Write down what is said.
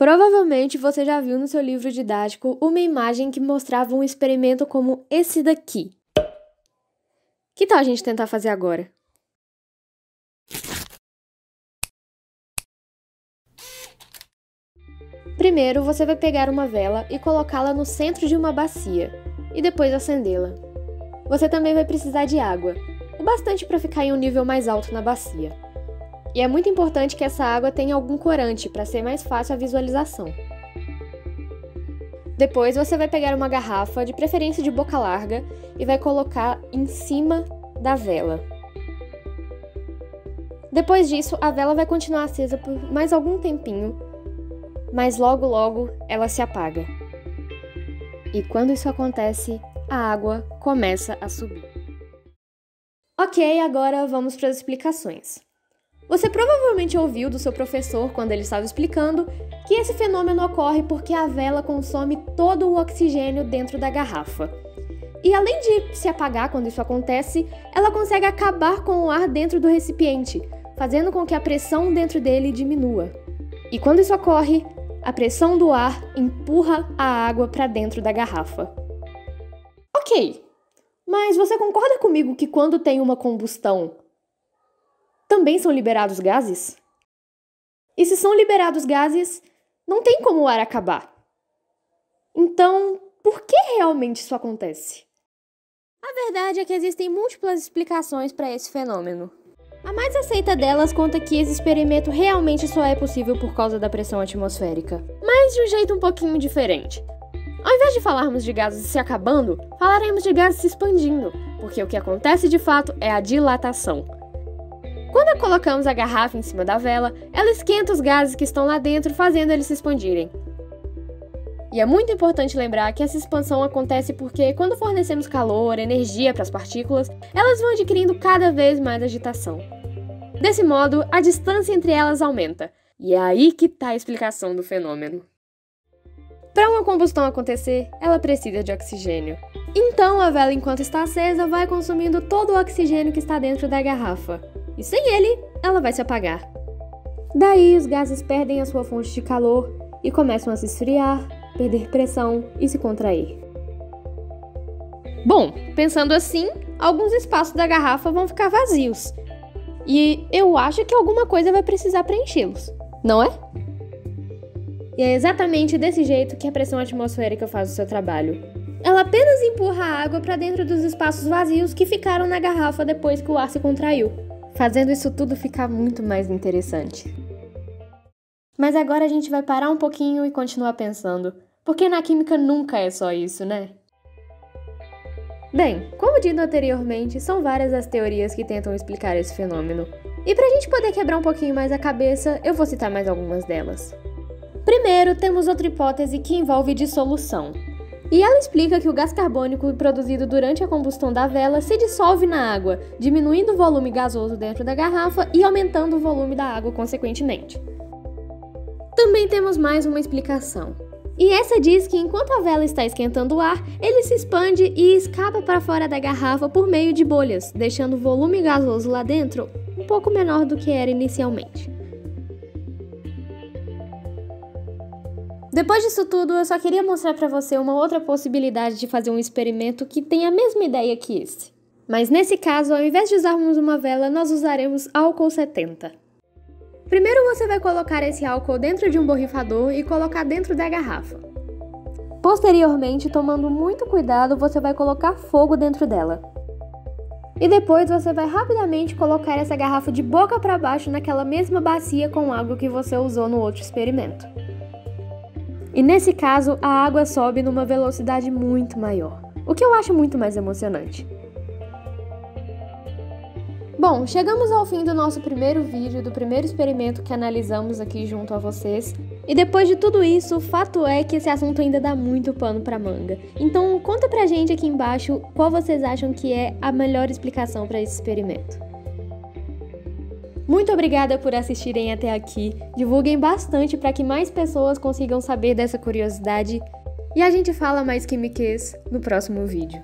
Provavelmente você já viu no seu livro didático uma imagem que mostrava um experimento como esse daqui. Que tal a gente tentar fazer agora? Primeiro, você vai pegar uma vela e colocá-la no centro de uma bacia, e depois acendê-la. Você também vai precisar de água, o bastante para ficar em um nível mais alto na bacia. E é muito importante que essa água tenha algum corante para ser mais fácil a visualização. Depois você vai pegar uma garrafa, de preferência de boca larga, e vai colocar em cima da vela. Depois disso, a vela vai continuar acesa por mais algum tempinho, mas logo ela se apaga. E quando isso acontece, a água começa a subir. Ok, agora vamos para as explicações. Você provavelmente ouviu do seu professor, quando ele estava explicando, que esse fenômeno ocorre porque a vela consome todo o oxigênio dentro da garrafa. E além de se apagar quando isso acontece, ela consegue acabar com o ar dentro do recipiente, fazendo com que a pressão dentro dele diminua. E quando isso ocorre, a pressão do ar empurra a água para dentro da garrafa. Ok, mas você concorda comigo que quando tem uma combustão, também são liberados gases? E se são liberados gases, não tem como o ar acabar. Então, por que realmente isso acontece? A verdade é que existem múltiplas explicações para esse fenômeno. A mais aceita delas conta que esse experimento realmente só é possível por causa da pressão atmosférica, mas de um jeito um pouquinho diferente. Ao invés de falarmos de gases se acabando, falaremos de gases se expandindo, porque o que acontece de fato é a dilatação. Quando colocamos a garrafa em cima da vela, ela esquenta os gases que estão lá dentro, fazendo eles se expandirem. E é muito importante lembrar que essa expansão acontece porque, quando fornecemos calor, energia para as partículas, elas vão adquirindo cada vez mais agitação. Desse modo, a distância entre elas aumenta, e é aí que está a explicação do fenômeno. Para uma combustão acontecer, ela precisa de oxigênio. Então, a vela, enquanto está acesa, vai consumindo todo o oxigênio que está dentro da garrafa. E sem ele, ela vai se apagar. Daí, os gases perdem a sua fonte de calor e começam a se esfriar, perder pressão e se contrair. Bom, pensando assim, alguns espaços da garrafa vão ficar vazios. E eu acho que alguma coisa vai precisar preenchê-los, não é? E é exatamente desse jeito que a pressão atmosférica faz o seu trabalho. Ela apenas empurra a água para dentro dos espaços vazios que ficaram na garrafa depois que o ar se contraiu, fazendo isso tudo ficar muito mais interessante. Mas agora a gente vai parar um pouquinho e continuar pensando, porque na química nunca é só isso, né? Bem, como dito anteriormente, são várias as teorias que tentam explicar esse fenômeno. E pra gente poder quebrar um pouquinho mais a cabeça, eu vou citar mais algumas delas. Primeiro, temos outra hipótese que envolve dissolução. E ela explica que o gás carbônico produzido durante a combustão da vela se dissolve na água, diminuindo o volume gasoso dentro da garrafa e aumentando o volume da água consequentemente. Também temos mais uma explicação. E essa diz que enquanto a vela está esquentando o ar, ele se expande e escapa para fora da garrafa por meio de bolhas, deixando o volume gasoso lá dentro um pouco menor do que era inicialmente. Depois disso tudo, eu só queria mostrar para você uma outra possibilidade de fazer um experimento que tem a mesma ideia que esse. Mas nesse caso, ao invés de usarmos uma vela, nós usaremos álcool 70. Primeiro você vai colocar esse álcool dentro de um borrifador e colocar dentro da garrafa. Posteriormente, tomando muito cuidado, você vai colocar fogo dentro dela. E depois você vai rapidamente colocar essa garrafa de boca para baixo naquela mesma bacia com água que você usou no outro experimento. E nesse caso, a água sobe numa velocidade muito maior, o que eu acho muito mais emocionante. Bom, chegamos ao fim do nosso primeiro vídeo, do primeiro experimento que analisamos aqui junto a vocês. E depois de tudo isso, o fato é que esse assunto ainda dá muito pano pra manga. Então conta pra gente aqui embaixo qual vocês acham que é a melhor explicação para esse experimento. Muito obrigada por assistirem até aqui, divulguem bastante para que mais pessoas consigam saber dessa curiosidade e a gente fala mais químicas no próximo vídeo.